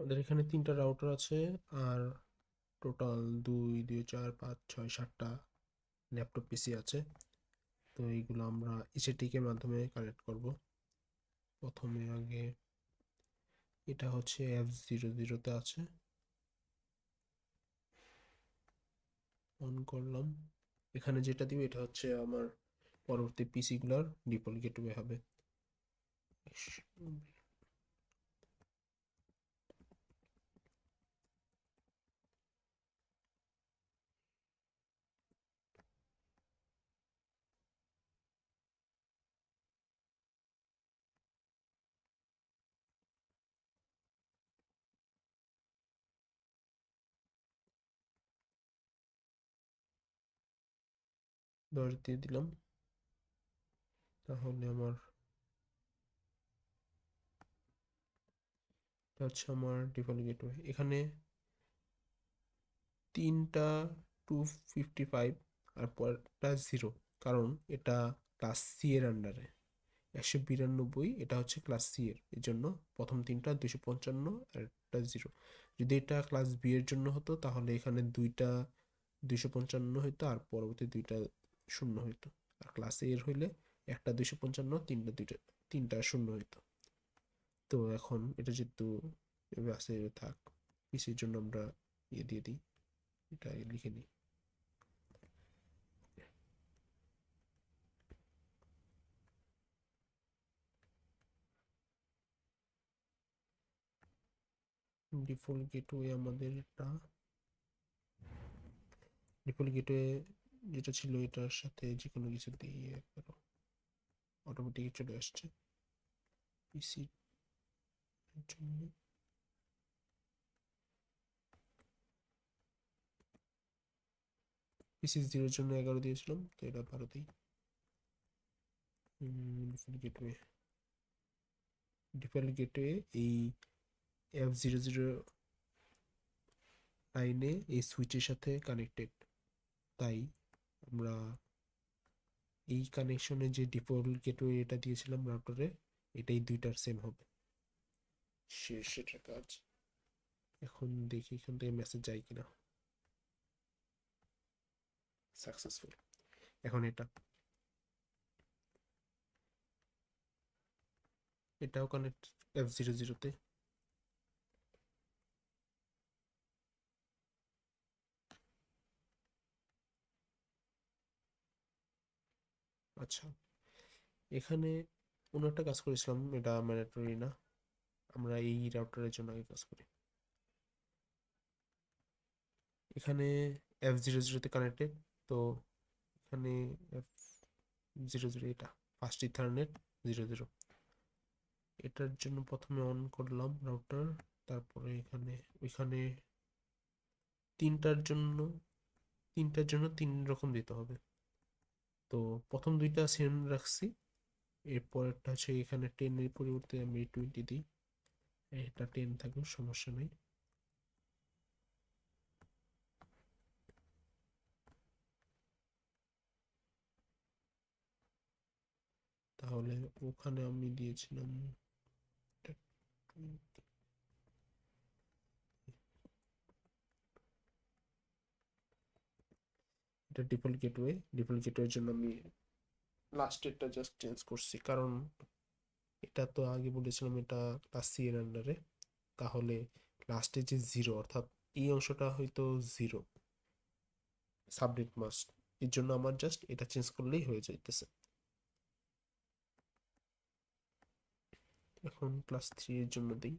আমাদের এখানে 3টা রাউটার আছে আর টোটাল 2 2 4 5 6 7টা ল্যাপটপ পিসি আছে। তো এইগুলো আমরা ইসেটিক এর মাধ্যমে কানেক্ট করব। প্রথমে আগে এটা হচ্ছে F00 তে আছে, অন করলাম। এখানে যেটা দিবে এটা হচ্ছে আমার পরবর্তী পিসি গুলার ডিফল্ট গেটওয়ে হবে। 10 দিয়ে দিলাম। তাহলে আমার এটা হচ্ছে আমার ডিফল্ট গেটওয়ে। এখানে 3টা 255 আর পরেরটা 0, কারণ এটা ক্লাস সি এর আন্ডারে। 192 এটা হচ্ছে ক্লাস সি এর, এই জন্য প্রথম 3টা 255 আর একটা 0। যদি এটা ক্লাস বি এর জন্য হতো তাহলে এখানে 2টা 255 হইতো আর পরবর্তী 2টা 0 হইতো। আর ক্লাস এ এর হইলে একটা 255 তিনটা 0 হইতো। তো এখন এটা যেহেতু এভাবে আছে থাক, পিসির জন্য আমরা দিয়ে দিই, এটা লিখে নিই। ডিফল্ট গেটওয়ে আমাদের এটা ডিফল্ট গেটওয়ে যেটা ছিল এটার সাথে যে কোনো কিছু দিয়ে একবার অটোমেটিক চলে আসছে পিসির জন্য। পিসি 0 জন্য 11 দিয়েছিলাম, তো এটা 12 দিই। ডিফল্ট গেটওয়ে এই F00 লাইনে এই সুইচের সাথে কানেক্টেড, তাই আমরা এই কানেকশনে যে ডিফল্ট গেটওয়ে এটা দিয়েছিলাম রাউটারে, এটাই দুইটার সেম হবে। শেষ সেটার কাজ। এখন দেখি এখান থেকে মেসেজ যায় কিনা। সাকসেসফুল। এখন এটাও কানেক্ট F00 তে। আচ্ছা, এখানে অন্য একটা কাজ করেছিলাম, এটা ম্যান্ডেটরি না, আমরা এই রাউটারের জন্য আগে কাজ করি। এখানে F00 তে কানেক্টেড, তো এখানে F00 এটা ফার্স্ট ইথারনেট 00। এটার জন্য প্রথমে অন করলাম রাউটার, তারপরে ওইখানে তিনটার জন্য তিন রকম দিতে হবে। তো প্রথম দুইটা সেম রাখছি, এরপরটা হচ্ছে এখানে 10 এর পরিবর্তে আমি 20 দিই। এটা 10 থাকুক, সমস্যা নেই। তাহলে ওখানে আমি দিয়েছিলাম এটা 20। এটা ডিফল্ট গেটওয়ের জন্য আমি লাস্টেরটা জাস্ট চেঞ্জ করছি, কারণ এটা তো আগে বলেছিলাম এটা ক্লাস সি এর আন্ডারে। তাহলে লাস্টে যে 0, অর্থাৎ এই অংশটা হয়তো 0 সাবনেট মাস্ক, এর জন্য আমার জাস্ট এটা চেঞ্জ করলেই হয়ে যাইতেছে। এখন ক্লাস 3 এর জন্য দিই।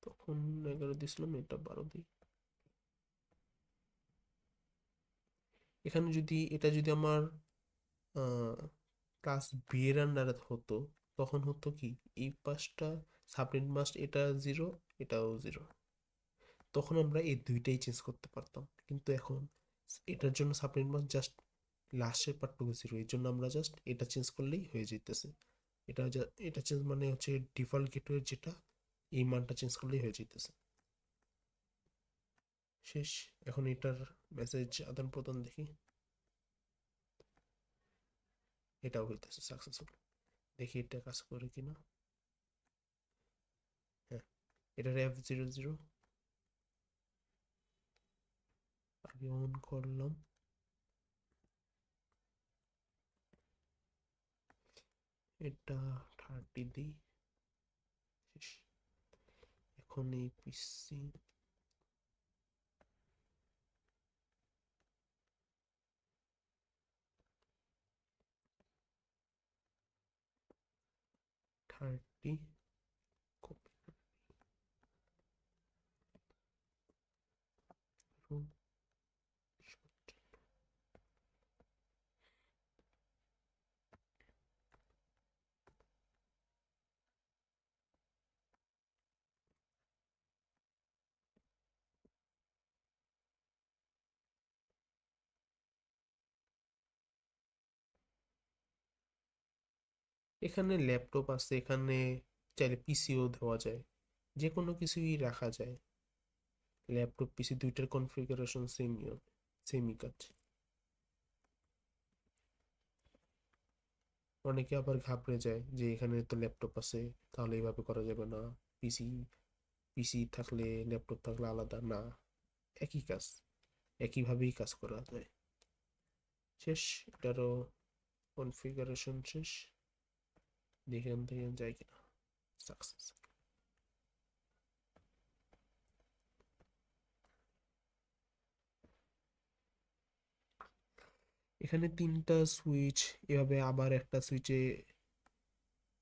তখন 11 দিয়েছিলাম, এটা 12 দিই। এখানে এটা যদি আমার ক্লাস বি এর আন্ডারে হতো, তখন হতো কি, এই পাঁচটা সাবনেট মাস্ক, এটা 0 এটাও 0, তখন আমরা এই দুইটাই চেঞ্জ করতে পারতাম। কিন্তু এখন এটার জন্য সাবনেট মাস্ক জাস্ট লাস্টের পার্টটুকু 0, এর জন্য আমরা জাস্ট এটা চেঞ্জ করলেই হয়ে যেতেছে। এটা চেঞ্জ মানে হচ্ছে ডিফল্ট গেটওয়ে যেটা, এই মানটা চেঞ্জ করলেই হয়ে যেতেছে। শেষ। এখন এটার মেসেজ আদান প্রদান দেখি। এটাও হইতেছে সাকসেসফুল। দেখি এটা কাজ করে কিনা। হ্যাঁ, এটার F00 আগে অন করলাম। এটা 30 দিই। শেষ। এখন এই পিসি থার্টি কপি করুন। এখানে ল্যাপটপ আছে, এখানে চাইলে পিসিও দেওয়া যায়, যে কোনো কিছুই রাখা যায়। ল্যাপটপ পিসি দুইটার কনফিগারেশন সেমই হবে, সেমই কাজ। অনেকে আবার ঘাবড়ে যায় যে এখানে তো ল্যাপটপ আছে, তাহলে এইভাবে করা যাবে না, পিসি পিসি থাকলে ল্যাপটপ থাকলে আলাদা না, একই কাজ, একইভাবেই কাজ করা যায়। শেষ, এটারও কনফিগারেশন শেষ। দেখেন দেখেন যায় কিনা। সাকসেস। এখানে তিনটা সুইচ, এভাবে আবার একটা সুইচে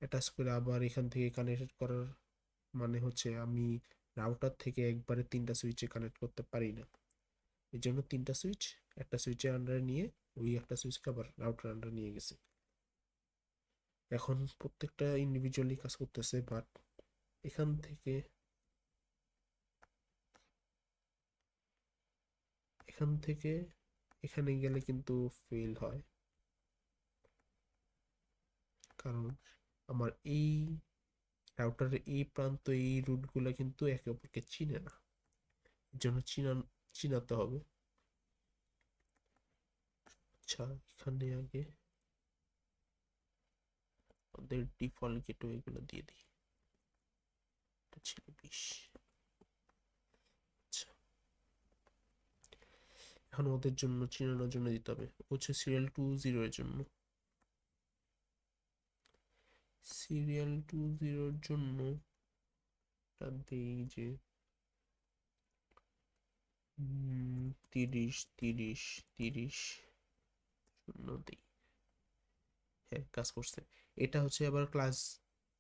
অ্যাটাচ করে আবার এখান থেকে কানেক্ট করার মানে হচ্ছে আমি রাউটার থেকে একবারে তিনটা সুইচে কানেক্ট করতে পারি না। এই জন্য তিনটা সুইচ একটা সুইচের আন্ডারে নিয়ে ওই একটা সুইচকে আবার রাউটার আন্ডারে নিয়ে গেছে। এখন প্রত্যেকটা ইন্ডিভিজুয়ালি কাজ করতেছে, বাট এখান থেকে এখান থেকে এখানে গেলে কিন্তু ফেল হয়, কারণ আমার এই রাউটারের এই প্রান্ত এই রুটগুলো কিন্তু একে অপরকে চিনে না, এর জন্য চিনাতে হবে। আচ্ছা, এখানে আগে ওদের ডিফল্ট গেটওয়ে গুলো দিয়ে দিই। এটা ছিল 20। আচ্ছা, এখন ওদের জন্য চিনানোর জন্য দিতে হবে হচ্ছে serial 20 এর জন্য। serial 20 এর জন্য তা দেই যে 30 30 30 শূন্য দিই। হ্যাঁ, কাজ করছে। এটা হচ্ছে আবার ক্লাস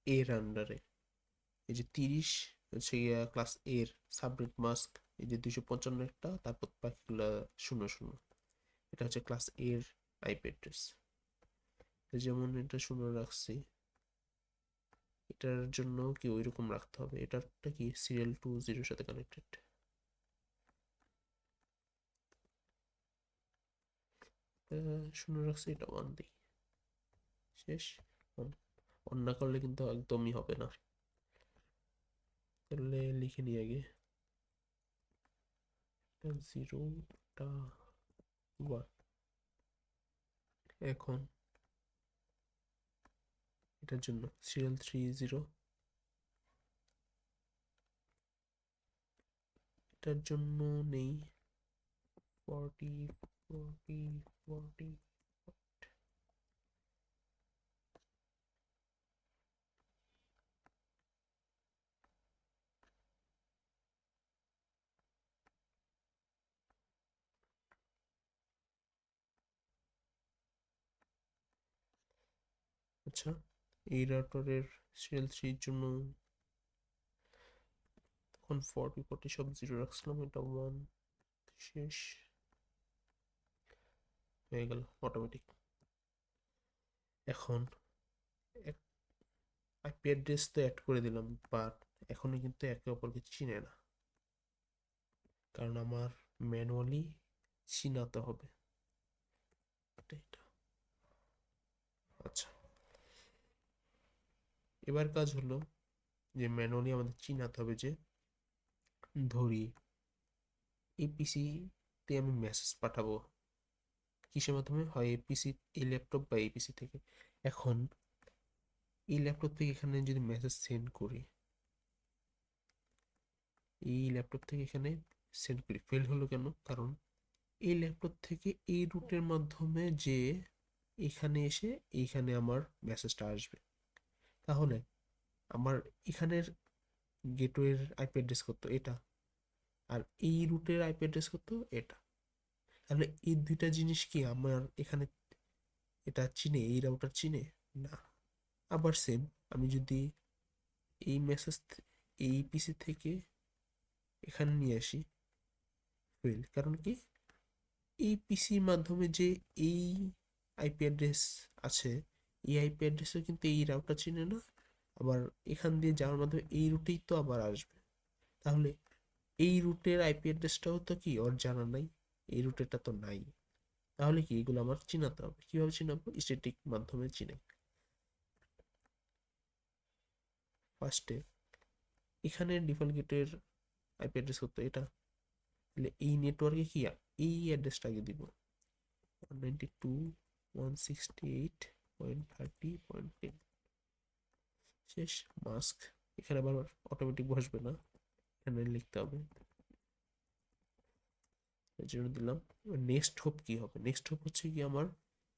এর আন্ডারে। এই যে 30 হচ্ছে গিয়া ক্লাস এর সাবনেট মাস্ক, এই যে 255 একটা, তারপর বাকিগুলা 00। এটা হচ্ছে ক্লাস এর আইপি অ্যাড্রেস। যেমন এটা 0 রাখছি, এটার জন্য কি ওইরকম রাখতে হবে। এটারটা কি serial 20 সাথে কানেক্টেড। 0 রাখছি, এটা 1 দিই। শেষ। অন না করলে কিন্তু একদমই হবে না। তাহলে লিখে নিই আগে 0টা 1। এখন এটার জন্য serial 30, এটার জন্য নেই 40 40 40। আচ্ছা, এই রাউটারের serial 3 জন্য তখন 40 40 সব 0 রাখছিলাম, এটা 1। শেষ হয়ে গেল অটোমেটিক। এখন আইপি অ্যাড্রেস তো অ্যাড করে দিলাম, বাট এখনো কিন্তু একে অপরকে চিনে না, কারণ আমার ম্যানুয়ালি চিনাতে হবে। এটা। আচ্ছা, এবার কাজ হলো যে ম্যানুয়ালি আমাদের চিনাতে হবে যে ধরি এই পিসিতে আমি মেসেজ পাঠাবো, কিসের মাধ্যমে হয়, পিসি, এই ল্যাপটপ বা এই পিসি থেকে। এখন এই ল্যাপটপ থেকে এখানে যদি মেসেজ সেন্ড করি, এই ল্যাপটপ থেকে এখানে সেন্ড করি, ফেল হলো কেন? কারণ এই ল্যাপটপ থেকে এই রুটের মাধ্যমে যে এখানে এসে এইখানে আমার মেসেজটা আসবে। তাহলে আমার এখানের গেটওয়ের আইপি অ্যাড্রেস কত? এটা। আর এই রুটের আইপি অ্যাড্রেস কত? এটা। তাহলে এই দুইটা জিনিস কি আমার এখানে এটা চিনে, এই রাউটার চিনে না? আবার সেম, আমি যদি এই মেসেজ এই পিসি থেকে এখানে নিয়ে আসি, ফেল। কারণ কি, এই পিসির মাধ্যমে যে এই আইপি অ্যাড্রেস আছে, এই আইপি অ্যাড্রেসও কিন্তু এই রাউটার চিনে না। আবার এখান দিয়ে যাওয়ার মাধ্যমে এই রুটেই তো আবার আসবে। তাহলে এই রুটের আইপি অ্যাড্রেসটাও তো কি ওর জানা নাই, এই রুটেরটা তো নাই। তাহলে কি এগুলো আমার চিনাতে হবে। কিভাবে চিনাবো? স্ট্যাটিক মাধ্যমে চিনাই। ফার্স্টে এখানে ডিফল্ট গেটের আইপি অ্যাড্রেস হতো এটা। তাহলে এই নেটওয়ার্কে কি এই অ্যাড্রেসটা আগে দিব, 192.168.30.10। শেষ, মাস্ক। এখানে আবার অটোমেটিক বসবে না, এখানে লিখতে হবে, এর জন্য দিলাম। নেক্সট হোপ কি হবে? নেক্সট হোপ হচ্ছে কি আমার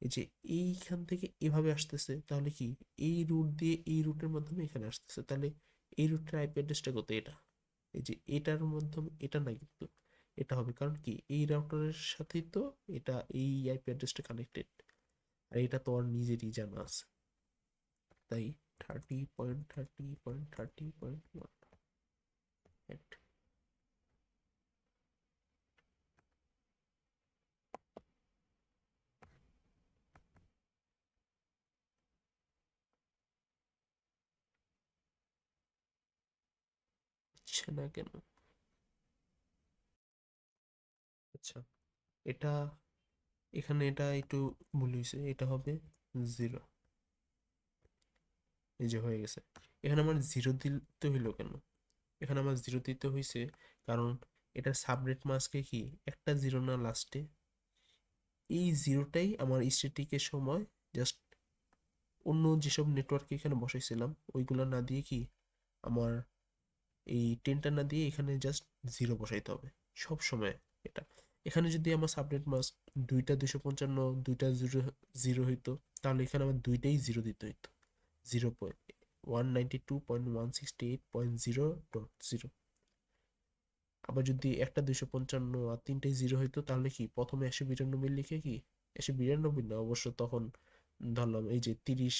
এই যে এইখান থেকে এভাবে আসতেছে, তাহলে কি এই রুট দিয়ে এই রুটের মাধ্যমে এখানে আসতেছে, তাহলে এই রুটের আইপি অ্যাড্রেসটা কত? এটা। এই যে এটার মাধ্যমে এটা না, কিন্তু এটা হবে। কারণ কি এই রাউটারের সাথেই তো এটা, এই আইপি অ্যাড্রেসটা কানেক্টেড, আর এটা তো আর নিজেরই জানা আছে। তাই 30.30.30.1 হচ্ছে না কেন? আচ্ছা, এটা এখানে এটা একটু ভুল হয়েছে, এটা হবে 0। এই যে হয়ে গেছে। এখানে আমার 0 দিতে হইলো কেন? এখানে আমার 0 দিতে হয়েছে কারণ এটার সাবনেট মাস্কে কি একটা 0 না লাস্টে? এই 0টাই আমার স্ট্যাটিকের সময় জাস্ট অন্য যেসব নেটওয়ার্কে এখানে বসাইছিলাম ওইগুলো না দিয়ে কি আমার এই 10টা না দিয়ে এখানে জাস্ট 0 বসাইতে হবে সব সময়। এটা এখানে যদি আমার সাবনেট মাস্ক দুইটা 255, দুইটা 0 হইতো, তাহলে এখানে আমার দুইটাই 0 দিতে হইতো, 0.192.168.0.0। আবার যদি একটা 255 আর তিনটাই 0 হইতো, তাহলে কি প্রথমে 192 লিখে কি 192 না, অবশ্য তখন ধরলাম এই যে 30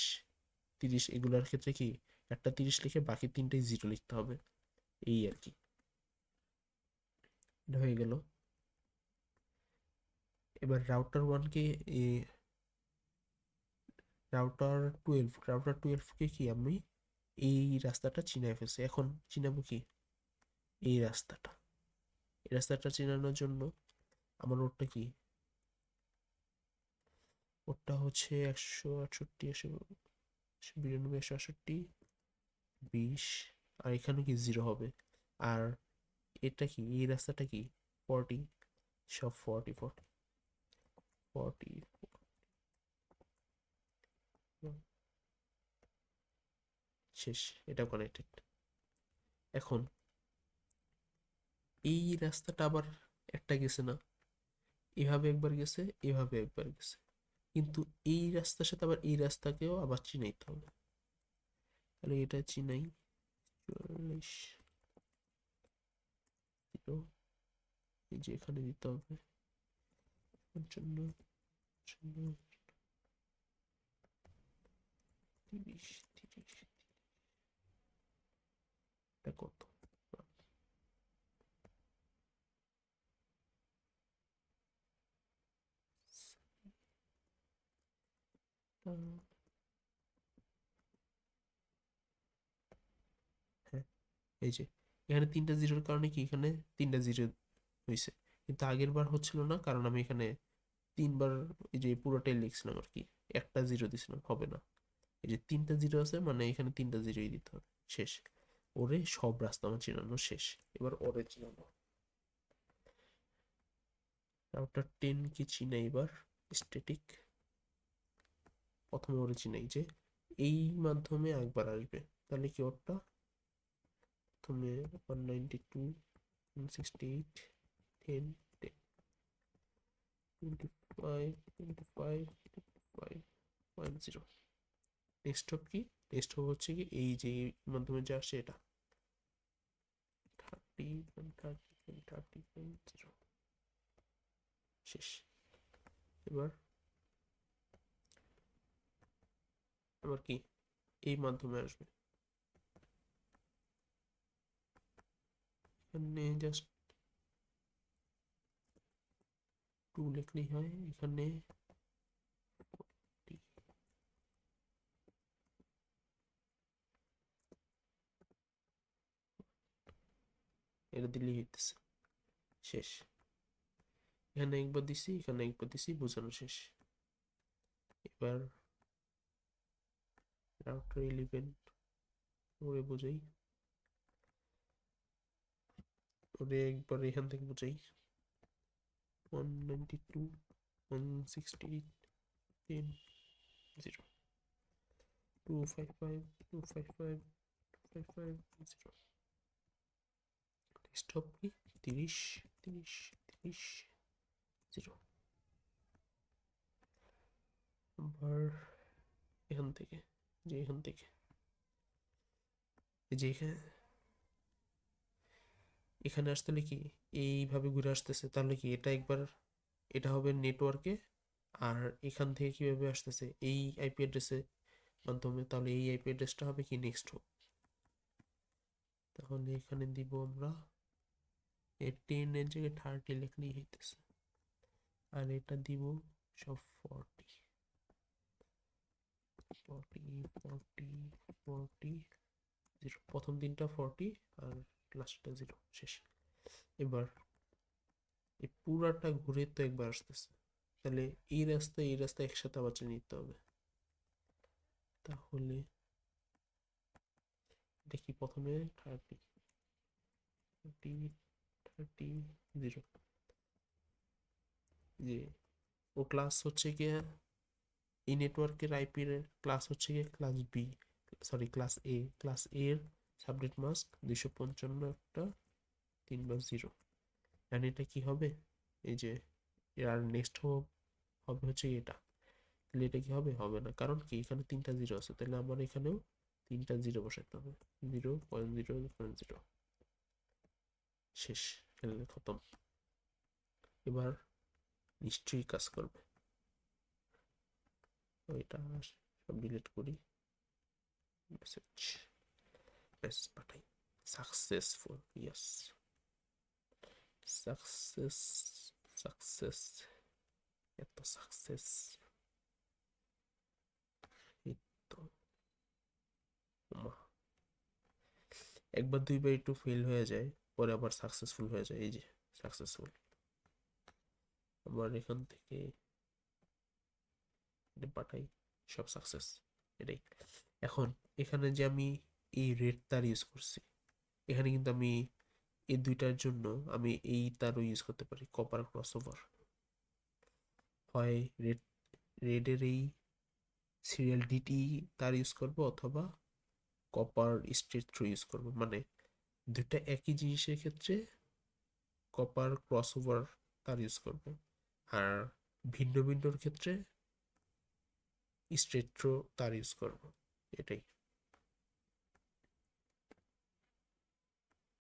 30 এগুলার ক্ষেত্রে কি একটা 30 লিখে বাকি তিনটাই 0 লিখতে হবে, এই আর কি। এটা হয়ে গেল। এবার রাউটার ওয়ানকে, রাউটার টুয়েলভকে কি আমি এই রাস্তাটা চিনাই ফেলছি। এখন চিনাবো কি এই রাস্তাটা। এই রাস্তাটা চেনানোর জন্য আমার ওটা কি, ওটা হচ্ছে 168, 192, 168, 20। আর এখানে কি 0 হবে। আর এটা কি, এই রাস্তাটা কি 40, সব 40 40 40। শেষ, এটা কানেক্টেড। এখন এই রাস্তাটা আবার একটা গেছে না, এভাবে একবার গেছে, এভাবে একবার গেছে, কিন্তু এই রাস্তার সাথে আবার এই রাস্তাকেও আবার চিনাইতে হবে। তাহলে এটা চিনাই, 44 0, এই যে এখানে দিতে হবে 55, 55, 30 30। এটা কত? হ্যাঁ, এই যে এখানে তিনটা জিরোর কারণে কি এখানে তিনটা জিরো হয়েছে, কিন্তু আগের বার হচ্ছিল না কারণ আমি এখানে তিনবার এই যে পুরোটাই লিখছিলাম আর কি, একটা জিরো দিছিলাম, হবে না। এই যে তিনটা জিরো আছে মানে এখানে তিনটা জিরোই দিতে হবে। শেষ, ওরে সব রাস্তা আমার চিনানো শেষ। এবার ওরে চিনানো, রাউটার 10 কি চিনা এবার। স্ট্যাটিক প্রথমে অরিজিন এই যে এই মাধ্যমে একবার আসবে, তাহলে কি ওরটা প্রথমে 192 168 10 10 25 25 25.0। নেক্সট হব কি, নেক্সট হব হচ্ছে কি এই যে মাধ্যমে যে আসছে এটা 30.30.30.0 শেষ। এবার আবার কি এই মাধ্যমে আসবে, এখানে জাস্ট 2 লিখলেই হয়, এখানে এটা দিলেই হইতেছে শেষ। এখানে একবার দিছি, এখানে একবার দিছি, বোঝানো শেষ। এবার রাউটার 11 ওরে বোঝাই, ওরে একবার এখান থেকে বোঝাই 192 168 10 0 255 255 255 0। স্টপ কি 30 30 30 0। আবার এখান থেকে যে এখান থেকে যে এখানে আসতে হলে কি এইভাবে ঘুরে আসতেছে, তাহলে কি এটা একবার এটা হবে নেটওয়ার্কে, আর এখান থেকে কিভাবে আসতেছে এই আইপি অ্যাড্রেসে মাধ্যমে, তাহলে এই আইপি অ্যাড্রেসটা হবে কি নেক্সট হোপ। তাহলে এখানে দিব আমরা 10 এর জায়গায় 30 লিখলেই হইতেছে, আর এটা দিব সব 40 40 40 40 0। প্রথম দিনটা 40 আর লাস্টটা 0 শেষ। এবার এই পুরাটা ঘুরে তো একবার আসতেছে, তাহলে এই রাস্তা একসাথে আবার নিতে হবে। তাহলে দেখি প্রথমে 30 30 30 0 যে ও ক্লাস হচ্ছে গিয়ে এই নেটওয়ার্কের আইপি এর ক্লাস হচ্ছে গিয়ে ক্লাস বি, সরি ক্লাস এ এর সাবনেট মাস্ক 255 একটা 3/0। এন্ড এটা কি হবে, এই যে এর নেক্সট হবে হচ্ছে এটা, তাহলে এটা কি হবে, হবে না, কারণ কি এখানে 3টা 0 আছে, তাহলে আমার এখানেও 3টা 0 বসাতে হবে, 0.0.0 শেষ, খেলে খতম। এবার নিশ্চয়ই কাজ করবে, এটা সব ডিলিট করি, মেসেজ মেসেজ পাঠাই সাকসেসফুল, ইয়েস সাকসেস সাকসেস, এত সাকসেস এই তো। মা, একবার দুইবার একটু ফেল হয়ে যায়, পরে আবার সাকসেসফুল হয়ে যায়, এই যে সাকসেসফুল। আবার এখান থেকে এটা পাঠাই, সব সাকসেস, এটাই। এখন এখানে যে আমি এই রেড তার ইউজ করছি, এখানে কিন্তু আমি এই দুইটার জন্য আমি এই তারও ইউজ করতে পারি, কপার ক্রসওভার। হয় রেডের এই সিরিয়াল ডিটি তার ইউজ করব, অথবা কপার স্ট্রেট থ্রু ইউজ করব, মানে দুইটা একই জিনিসের ক্ষেত্রে কপার ক্রসওভার তার ইউজ করব, আর ভিন্ন ভিন্নর ক্ষেত্রে স্ট্রেট থ্রু তার ইউজ করব, এটাই।